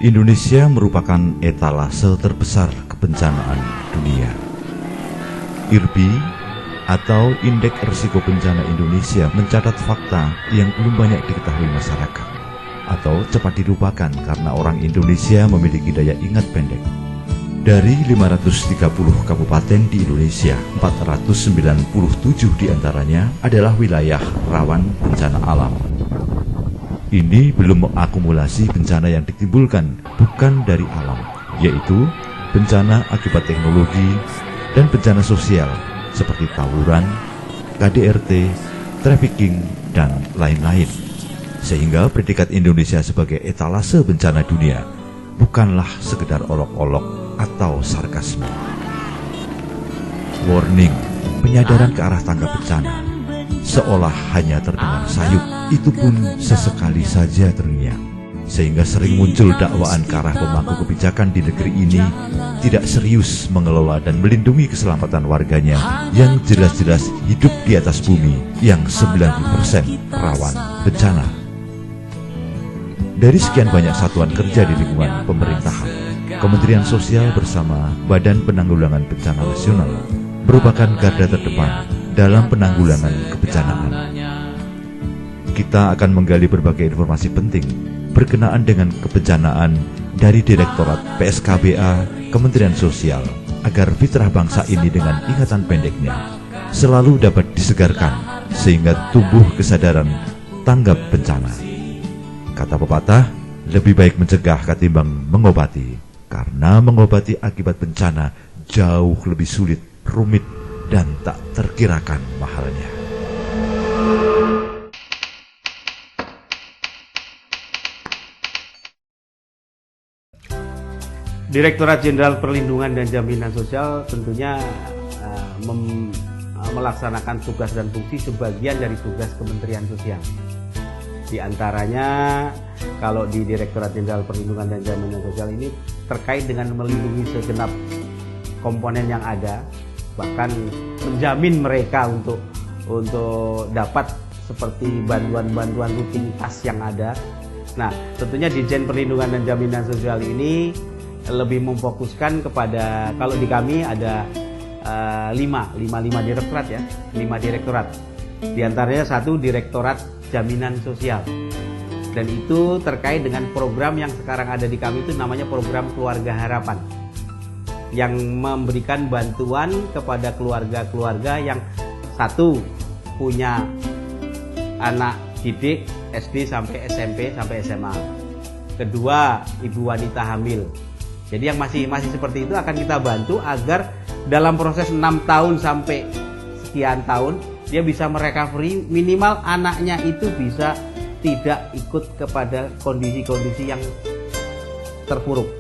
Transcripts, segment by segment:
Indonesia merupakan etalase terbesar kebencanaan dunia. IRBI atau Indeks Risiko Bencana Indonesia mencatat fakta yang belum banyak diketahui masyarakat atau cepat dilupakan karena orang Indonesia memiliki daya ingat pendek. Dari 530 kabupaten di Indonesia, 497 diantaranya adalah wilayah rawan bencana alam. Ini belum mengakumulasi bencana yang ditimbulkan bukan dari alam, yaitu bencana akibat teknologi dan bencana sosial seperti tawuran, KDRT, trafficking, dan lain-lain. Sehingga predikat Indonesia sebagai etalase bencana dunia bukanlah sekedar olok-olok atau sarkasme. Warning, penyadaran ke arah tangga bencana seolah hanya terdengar sayup, itu pun sesekali saja terngiang. Sehingga sering muncul dakwaan ke arah pemangku kebijakan di negeri ini tidak serius mengelola dan melindungi keselamatan warganya yang jelas-jelas hidup di atas bumi yang 90% rawan bencana. Dari sekian banyak satuan kerja di lingkungan pemerintahan, Kementerian Sosial bersama Badan Penanggulangan Bencana Nasional merupakan garda terdepan dalam penanggulangan kebencanaan. Kita akan menggali berbagai informasi penting berkenaan dengan kebencanaan dari Direktorat PSKBA Kementerian Sosial agar fitrah bangsa ini dengan ingatan pendeknya selalu dapat disegarkan sehingga tumbuh kesadaran tanggap bencana. Kata pepatah, lebih baik mencegah ketimbang mengobati, karena mengobati akibat bencana jauh lebih sulit, rumit, dan tak terkirakan mahalnya. Direktorat Jenderal Perlindungan dan Jaminan Sosial tentunya melaksanakan tugas dan fungsi sebagian dari tugas Kementerian Sosial. Di antaranya kalau di Direktorat Jenderal Perlindungan dan Jaminan Sosial ini terkait dengan melindungi segenap komponen yang ada, bahkan menjamin mereka untuk dapat seperti bantuan-bantuan rutinitas yang ada. Nah, tentunya Ditjen Perlindungan dan Jaminan Sosial ini lebih memfokuskan kepada, kalau di kami ada 5 direktorat ya, 5 direktorat. Di antaranya 1 Direktorat Jaminan Sosial. Dan itu terkait dengan program yang sekarang ada di kami itu namanya program Keluarga Harapan, yang memberikan bantuan kepada keluarga-keluarga yang satu punya anak didik SD sampai SMP sampai SMA. Kedua, ibu wanita hamil. Jadi yang masih seperti itu akan kita bantu agar dalam proses 6 tahun sampai sekian tahun dia bisa merecovery, minimal anaknya itu bisa tidak ikut kepada kondisi-kondisi yang terpuruk.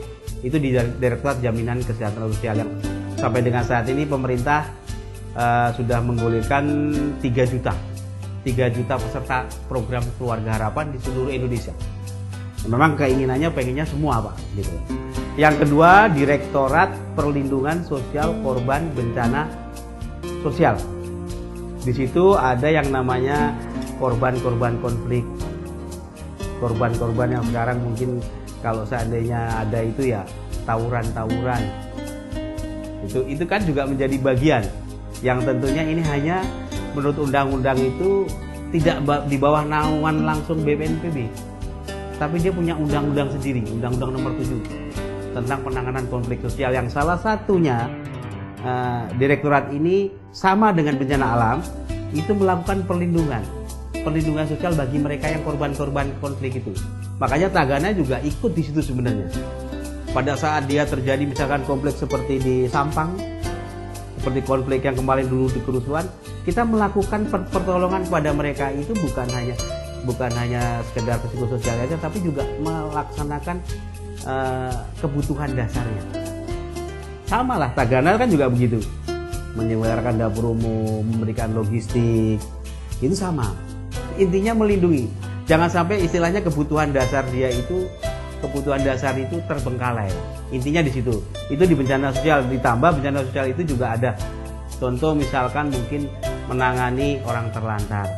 Itu di Direktorat Jaminan Kesejahteraan Sosial yang sampai dengan saat ini pemerintah sudah menggulirkan 3 juta peserta program Keluarga Harapan di seluruh Indonesia. Memang keinginannya pengennya semua Pak gitu. Yang kedua, Direktorat Perlindungan Sosial Korban Bencana Sosial. Di situ ada yang namanya korban-korban konflik, korban-korban yang sekarang mungkin kalau seandainya ada itu ya tawuran-tawuran. Itu kan juga menjadi bagian yang tentunya ini hanya menurut undang-undang itu tidak di bawah naungan langsung BPNPB. Tapi dia punya undang-undang sendiri, Undang-Undang Nomor 7 tentang penanganan konflik sosial, yang salah satunya direktorat ini sama dengan bencana alam itu melakukan perlindungan sosial bagi mereka yang korban-korban konflik itu. Makanya Tagana juga ikut di situ sebenarnya. Pada saat dia terjadi misalkan konflik seperti di Sampang, seperti konflik yang kemarin dulu di kerusuhan, kita melakukan pertolongan kepada mereka itu bukan hanya sekedar psikososial saja, tapi juga melaksanakan kebutuhan dasarnya. Sama lah, Tagana kan juga begitu, menyelenggarakan dapur umum, memberikan logistik, itu sama. Intinya melindungi. Jangan sampai istilahnya kebutuhan dasar itu terbengkalai. Intinya di situ. Itu di bencana sosial. Ditambah bencana sosial itu juga ada contoh, misalkan mungkin menangani orang terlantar,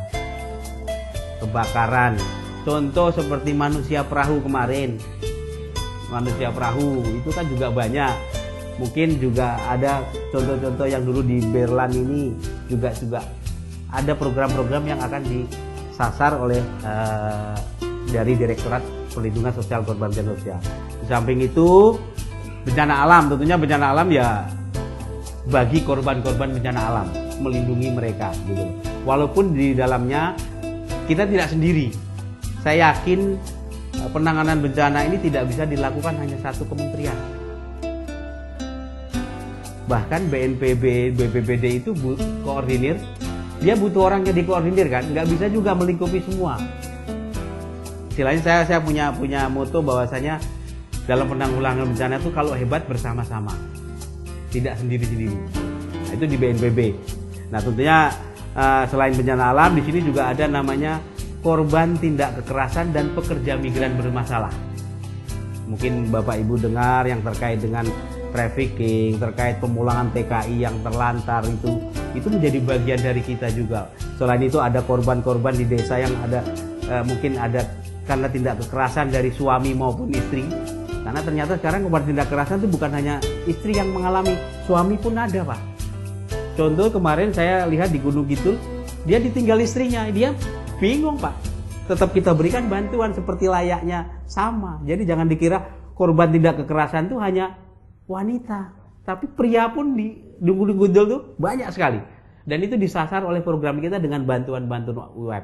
kebakaran. Contoh seperti manusia perahu kemarin. manusia perahu, itu kan juga banyak. Mungkin juga ada contoh-contoh yang dulu di Berlan ini juga ada program-program yang akan disasar oleh dari Direktorat Perlindungan Sosial Korban Bencana Sosial. Di samping itu bencana alam, tentunya bencana alam ya bagi korban-korban bencana alam, melindungi mereka gitu. Walaupun di dalamnya kita tidak sendiri. Saya yakin penanganan bencana ini tidak bisa dilakukan hanya satu kementerian. Bahkan BNPB, BPBD itu koordinir, dia butuh orang yang dikoordinir kan, nggak bisa juga melingkupi semua. Istilahnya saya punya moto bahwasanya dalam penanggulangan bencana itu kalau hebat bersama-sama, tidak sendiri-sendiri. Nah, itu di BNPB. Nah, tentunya selain bencana alam, di sini juga ada namanya korban tindak kekerasan dan pekerja migran bermasalah. Mungkin Bapak Ibu dengar yang terkait dengan trafficking, terkait pemulangan TKI yang terlantar, itu menjadi bagian dari kita juga. Selain itu ada korban-korban di desa yang ada mungkin ada karena tindak kekerasan dari suami maupun istri. Karena ternyata sekarang korban tindak kekerasan itu bukan hanya istri yang mengalami, suami pun ada, Pak. Contoh kemarin saya lihat di Gunung Kidul, dia ditinggal istrinya, dia bingung, Pak. Tetap kita berikan bantuan seperti layaknya sama. Jadi jangan dikira korban tindak kekerasan itu hanya wanita, tapi pria pun di Gunung Kidul tuh banyak sekali. Dan itu disasar oleh program kita dengan bantuan-bantuan web.